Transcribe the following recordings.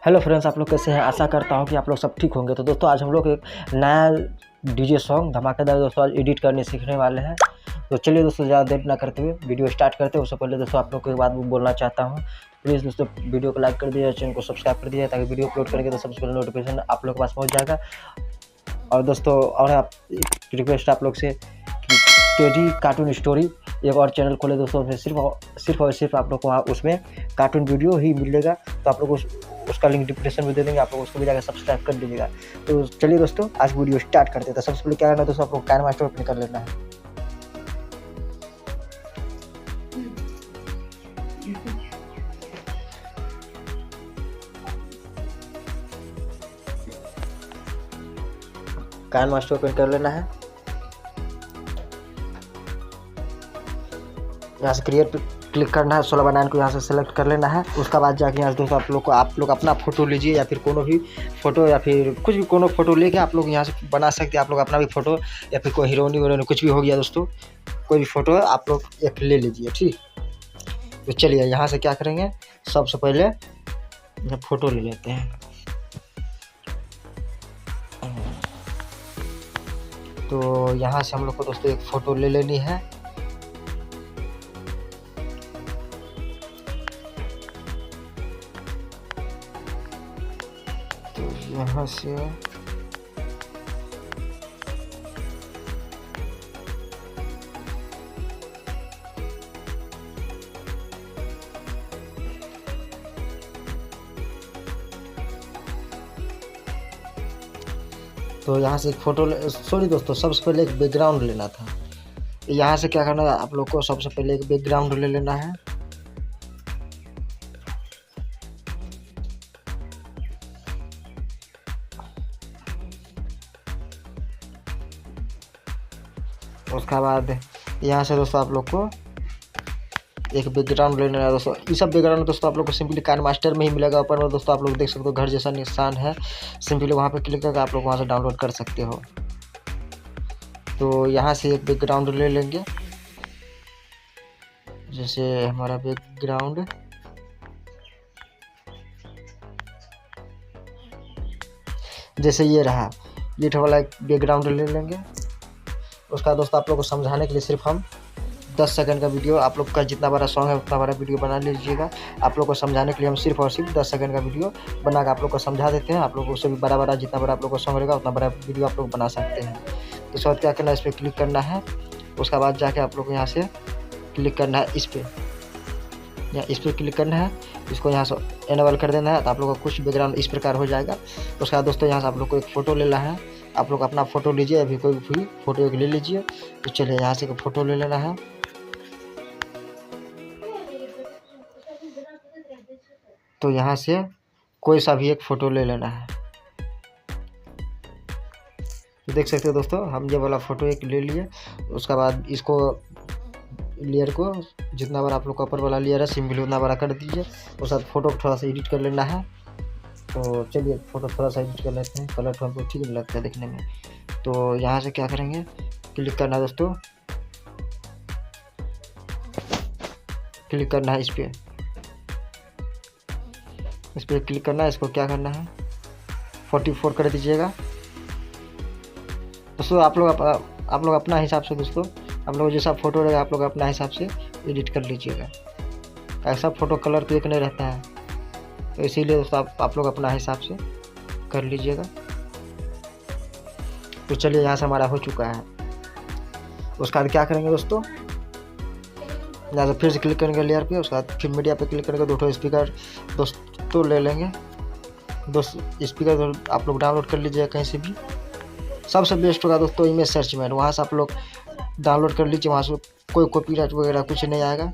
Hello friends, आप लोग कैसे हैं। आशा करता हूँ कि आप लोग सब ठीक होंगे। तो दोस्तों आज हम लोग एक नया डीजे सॉन्ग धमाकेदार दोस्तों आज एडिट करने सीखने वाले हैं। तो चलिए दोस्तों ज़्यादा देर ना करते हुए वीडियो स्टार्ट करते हैं। उससे पहले दोस्तों आप लोग को एक बात बोलना चाहता हूँ। प्लीज़ दोस्तों वीडियो को लाइक कर दीजिए, चैनल को सब्सक्राइब कर दीजिए ताकि वीडियो अपलोड करेंगे तो सबसे पहले नोटिफिकेशन आप लोग के पास पहुँच जाएगा। और दोस्तों और आप रिक्वेस्ट आप लोग से टेडी कार्टून स्टोरी एक और चैनल खोले दोस्तों, उसमें सिर्फ और सिर्फ आप लोग को वहाँ उसमें कार्टून वीडियो ही मिलेगा। तो आप लोग उसका लिंक डिस्क्रिप्शन में दे देंगे, आप लोग उसको भी जाकर सब्सक्राइब कर दीजिएगा। तो चलिए दोस्तों आज वीडियो स्टार्ट करते हैं। तो सबसे पहले क्या करना है दोस्तों, आप लोग काइनमास्टर ओपन कर लेना है। काइनमास्टर ओपन कर लेना है। यहाँ से क्रिएट क्लिक करना है, 16 बनाने को यहाँ से सेलेक्ट कर लेना है। उसका बाद जाके यहाँ से दोस्तों आप लोग अपना फ़ोटो लीजिए या फिर कोनो भी फ़ोटो या फिर कुछ भी कोनो फ़ोटो लेके आप लोग यहाँ से बना सकते हैं। आप लोग अपना भी फ़ोटो या फिर कोई हीरोइन कुछ भी हो गया दोस्तों, कोई भी फ़ोटो आप लोग एक ले लीजिए, ठीक। तो चलिए यहाँ से क्या करेंगे, सबसे पहले फ़ोटो ले लेते हैं। तो यहाँ से हम लोग को दोस्तों एक फ़ोटो ले लेनी है। यहाँ से तो यहाँ से एक फ़ोटो सॉरी दोस्तों, सबसे पहले एक बैकग्राउंड लेना था। यहाँ से क्या करना है, आप लोग को सबसे पहले एक बैकग्राउंड ले लेना है। उसके बाद यहाँ से दोस्तों आप लोग को एक बैकग्राउंड लेना है दोस्तों। ये सब बैकग्राउंड दोस्तों आप लोग को सिंपली काइनमास्टर में ही मिलेगा। ऊपर में दोस्तों आप लोग देख सकते हो घर जैसा निशान है, सिंपली वहाँ पे क्लिक करके आप लोग वहाँ से डाउनलोड कर सकते हो। तो यहाँ से एक बैकग्राउंड ले लेंगे, जैसे हमारा बैकग्राउंड जैसे ये रहा, ये वाला एक बैकग्राउंड ले लेंगे। उसका दोस्तों आप लोग को समझाने के लिए सिर्फ हम 10 सेकंड का वीडियो, आप लोग का जितना बड़ा सॉन्ग है उतना बड़ा वीडियो बना लीजिएगा। आप लोग को समझाने के लिए हम सिर्फ और सिर्फ 10 सेकंड का वीडियो बना के आप लोग को समझा देते हैं। आप लोग उससे भी बड़ा जितना बड़ा आप लोग को सॉन्ग रहेगा उतना बड़ा वीडियो आप लोग बना सकते हैं। तो उसके बाद क्या करना है, इस पर क्लिक करना है। उसके बाद जाके आप लोग को यहाँ से क्लिक करना है इस पर क्लिक करना है। इसको यहाँ से एनेबल कर देना है। तो आप लोग का कुछ बैकग्राउंड इस प्रकार हो जाएगा। उसके बाद दोस्तों यहाँ से आप लोग को एक फ़ोटो लेना है। आप लोग अपना फ़ोटो लीजिए, अभी कोई भी फ़ोटो एक ले लीजिए। तो चलिए यहाँ से एक फ़ोटो ले लेना है। तो यहाँ से कोई सा भी एक फ़ोटो ले लेना है। तो देख सकते हो दोस्तों हम ये वाला फ़ोटो एक ले लिए। उसके बाद इसको लेयर को जितना बड़ा आप लोग का ऊपर वाला लेयर है सिंपली उतना बड़ा कर दीजिए। उसके बाद फ़ोटो को थोड़ा सा एडिट कर लेना है। तो चलिए फ़ोटो थोड़ा सा एडिट कर लेते हैं, कलर तो हमको ठीक लगता है देखने में। तो यहाँ से क्या करेंगे, क्लिक करना है दोस्तों, क्लिक करना है इस पर क्लिक करना है। इसको क्या करना है 44 कर दीजिएगा दोस्तों। आप लोग अपना हिसाब से दोस्तों, आप लोग जैसा फ़ोटो रहेगा आप लोग अपना हिसाब से एडिट कर लीजिएगा। ऐसा फ़ोटो कलर तो एक नहीं रहता है, तो इसीलिए दोस्तों आप लोग अपना हिसाब से कर लीजिएगा। तो चलिए यहाँ से हमारा हो चुका है। उसके बाद क्या करेंगे दोस्तों, यहाँ से फिर से क्लिक करेंगे लेयर पे। उसके बाद फिर मीडिया पे क्लिक करेंगे। 2 स्पीकर दोस्तों ले लेंगे। स्पीकर आप लोग डाउनलोड कर लीजिएगा कहीं से भी। सबसे बेस्ट होगा दोस्तों इमेज सर्च में, वहाँ से आप लोग डाउनलोड कर लीजिए। वहाँ से कोई कॉपीराइट वगैरह कुछ नहीं आएगा।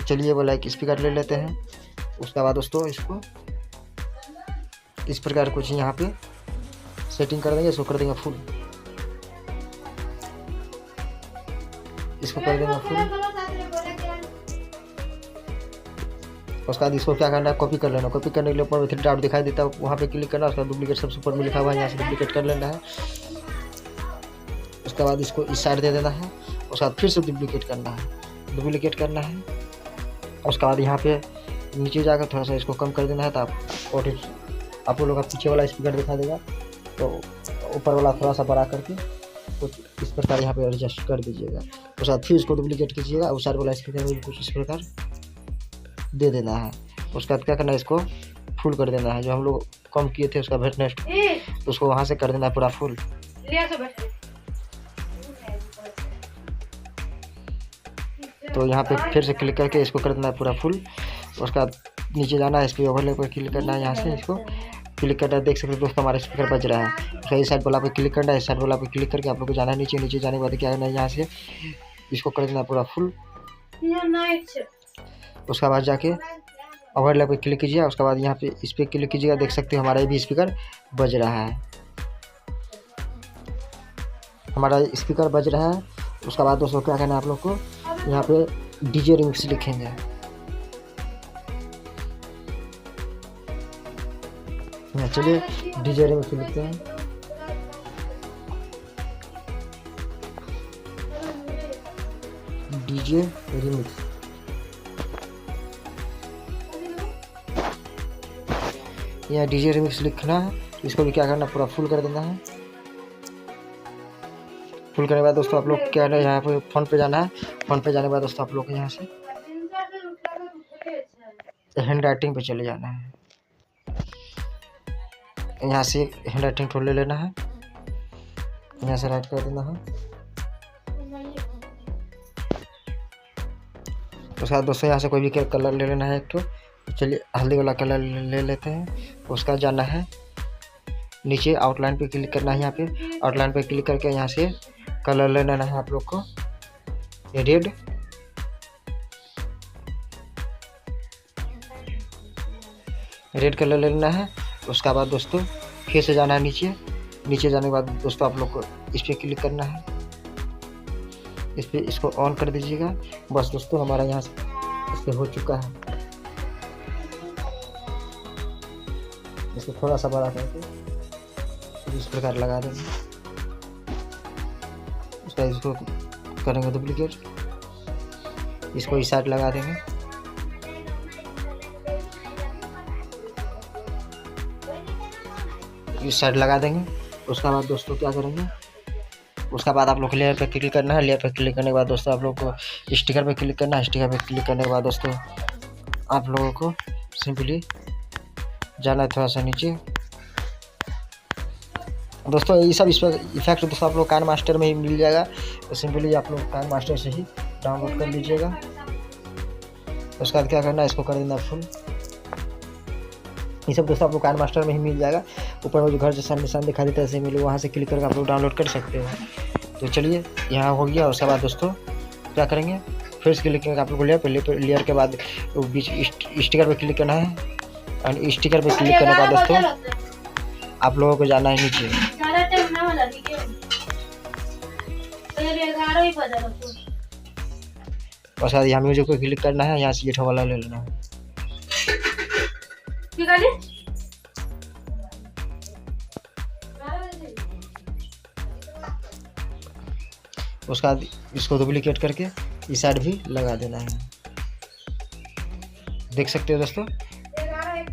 चलिए बोला एक स्पीकर ले लेते हैं। उसके बाद दोस्तों इसको इस प्रकार कुछ यहाँ पे सेटिंग कर देंगे। इसको कर देंगे फुल, इसको कर देंगे फुल। उसके बाद इसको क्या करना है, कॉपी कर लेना। कॉपी करने के लिए ऊपर में 3 डॉट दिखाई देता है, वहाँ पे क्लिक करना। उसका डुप्लीकेट सबसे ऊपर में लिखा हुआ है, यहाँ से डुप्लीकेट कर लेना है। उसके बाद इसको इस साइड दे देना है। उसके बाद फिर से डुप्लीकेट करना है। उसके बाद यहाँ पे नीचे जाकर थोड़ा सा इसको कम कर देना है, तो आप लोग का पीछे वाला स्पीकर दिखा देगा, तो ऊपर वाला थोड़ा सा बड़ा करके कुछ इस प्रकार यहाँ पे एडजस्ट कर दीजिएगा। उसके बाद फिर इसको डुप्लीकेट कीजिएगा, उस साइड वाला स्पीकर में भी कुछ इस प्रकार दे देना है। उसके बाद क्या करना है, इसको फुल कर देना है। जो हम लोग कम किए थे उसका ब्राइटनेस, तो उसको वहाँ से कर देना है पूरा फुल। तो यहाँ पे फिर से क्लिक करके इसको कर देना है पूरा फुल। उसका नीचे जाना है, इस पर ओवरले पर क्लिक करना है, यहाँ से इसको क्लिक करना है। देख सकते हो दोस्तों हमारा स्पीकर बज रहा है। तो इस साइड वाला पे क्लिक करना है, इस साइड वाला पे क्लिक करके आप लोग को जाना है नीचे। नीचे जाने के बाद क्या करना है, यहाँ से इसको कर देना है पूरा फुल। उसके बाद जाके ओवरले पे क्लिक कीजिए। उसके बाद यहाँ पे इस पर क्लिक कीजिएगा। देख सकते हो हमारा भी स्पीकर बज रहा है, हमारा स्पीकर बज रहा है। उसके बाद दोस्तों क्या करना है, आप लोग को यहाँ पे डीजे रिमिक्स लिखेंगे। चलिए डीजे रिमिक्स लिखते हैं। डीजे रिमिक्स, यहाँ डीजे रिमिक्स लिखना है। इसको भी क्या करना, पूरा फुल कर देना है। फुल करने के बाद दोस्तों आप लोग क्या करना है, यहाँ पे फ़ोन पे जाना है। फ़ोन पे जाने के बाद दोस्तों आप लोग को यहाँ से हैंड राइटिंग पे चले जाना है। यहाँ से हैंड राइटिंग टूल ले लेना है, यहाँ से राइट कर देना है। उसके बाद दोस्तों यहाँ से कोई भी कलर ले लेना है एक तो। चलिए हल्दी वाला कलर ले लेते हैं। उसका जाना है नीचे, आउटलाइन पे क्लिक करना है। यहाँ पे आउटलाइन पे क्लिक करके यहाँ से कलर ले लेना है आप लोग को, रेड। रेड कलर ले लेना है। उसके बाद दोस्तों फिर से जाना है नीचे। नीचे जाने के बाद दोस्तों आप लोग को इस पर क्लिक करना है, इस पर इसको ऑन कर दीजिएगा। बस दोस्तों हमारा यहाँ से इस पर हो चुका है। इसको थोड़ा सा बड़ा करके इस प्रकार लगा देंगे। उसका इसको करेंगे डुप्लीकेट, इसको इस साइड लगा देंगे। इस साइड लगा देंगे। उसके बाद दोस्तों क्या करेंगे, उसके बाद आप लोग लेयर पे क्लिक करना है। लेयर पे क्लिक करने के बाद दोस्तों आप लोग को स्टिकर पे क्लिक करना है। स्टिकर पे क्लिक करने के बाद दोस्तों आप लोगों को सिंपली जाना है थोड़ा सा नीचे। दोस्तों ये सब इस पर इफेक्ट दोस्तों आप लोग काइन मास्टर में ही मिल जाएगा, तो सिंपली आप लोग काइन मास्टर से ही डाउनलोड कर लीजिएगा। उसके बाद क्या करना है, इसको कर देना फुल। ये सब दोस्तों आप लोग काइन मास्टर में ही मिल जाएगा। ऊपर में जो घर जैसा निशान दिखा देता है मिले, वहाँ से क्लिक करके आप लोग डाउनलोड कर सकते हो। तो चलिए यहाँ हो गया। उसके बाद दोस्तों क्या करेंगे, फिर से क्लिक करेंगे आप लोग लेयर के बाद बीच स्टिकर पे क्लिक करना है। और स्टिकर पे क्लिक करने के बाद दोस्तों आप लोगों को जाना है नीचे। उसके बाद यहाँ म्यूजिक पे क्लिक करना है, यहाँ से ये वाला ले लेना है। उसके बाद इसको डुप्लीकेट करके इस साइड भी लगा देना है। देख सकते हो दोस्तों।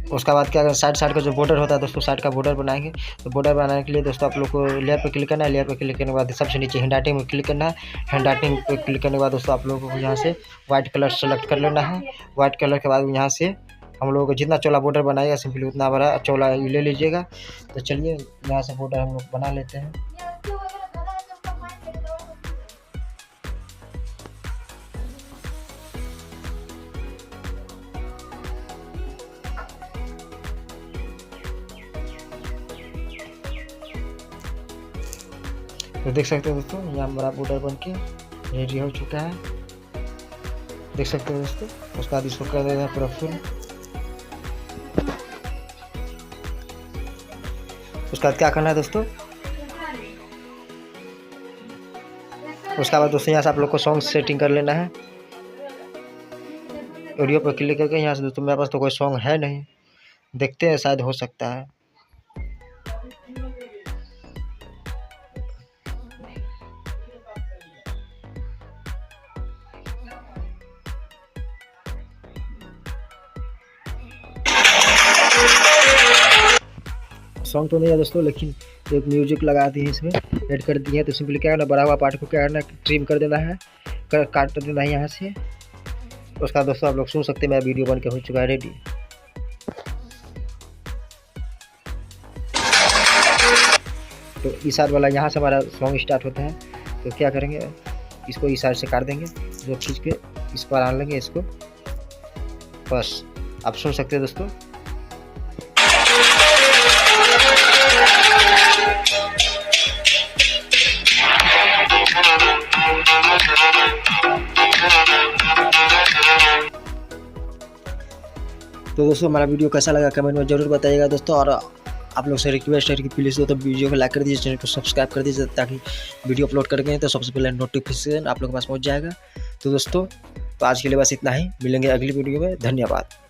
उसके बाद क्या साइड का जो बॉर्डर होता है दोस्तों, साइड का बॉर्डर बनाएंगे। तो बॉर्डर बनाने के लिए दोस्तों आप लोग को लेयर पे क्लिक करना है। लेयर पे क्लिक करने के बाद सबसे नीचे हैंड राइटिंग में क्लिक करना है। हैंड राइटिंग पे क्लिक करने के बाद दोस्तों आप लोगों को यहाँ से व्हाइट कलर सेलेक्ट कर लेना है। व्हाइट कलर के बाद यहाँ से हम लोगों को जितना चौड़ा बॉर्डर बनाएगा सिंपली उतना बड़ा चौड़ा ले लीजिएगा। तो चलिए यहाँ से बॉर्डर हम लोग बना लेते हैं। तो देख सकते हो दोस्तों यहाँ हमारा बॉर्डर बन के रेडी हो चुका है, देख सकते हो दोस्तों। उसके बाद इसको कर देना पूरा फुल। उसके बाद क्या करना है दोस्तों, उसके बाद दोस्तों यहाँ से आप लोग को सॉन्ग सेटिंग कर लेना है। ऑडियो पर क्लिक करके यहाँ से दोस्तों मेरे पास तो कोई सॉन्ग है नहीं, देखते हैं शायद हो सकता है। सॉन्ग तो नहीं है दोस्तों, लेकिन एक म्यूजिक लगा दी है इसमें, ऐड कर दिए हैं। तो सिंपली क्या करना, बड़ा हुआ पार्ट को क्या करना, ट्रिम कर देना है, काट देना है यहाँ से। उसका दोस्तों आप लोग सुन सकते हैं, मेरा वीडियो बन के हो चुका है रेडी। तो इस साइड वाला यहाँ से हमारा सॉन्ग स्टार्ट होता है। तो क्या करेंगे, इसको इस साइड से काट देंगे, जो खींच के इस पर आन लेंगे इसको, बस आप सुन सकते हैं दोस्तों। तो दोस्तों हमारा वीडियो कैसा लगा कमेंट में ज़रूर बताइएगा दोस्तों। और आप लोग से रिक्वेस्ट है कि प्लीज़ दोस्तों वीडियो को लाइक कर दीजिए, चैनल को सब्सक्राइब कर दीजिए, ताकि वीडियो अपलोड करेंगे तो सबसे पहले नोटिफिकेशन आप लोग के पास पहुंच जाएगा। तो दोस्तों तो आज के लिए बस इतना ही, मिलेंगे अगली वीडियो में, धन्यवाद।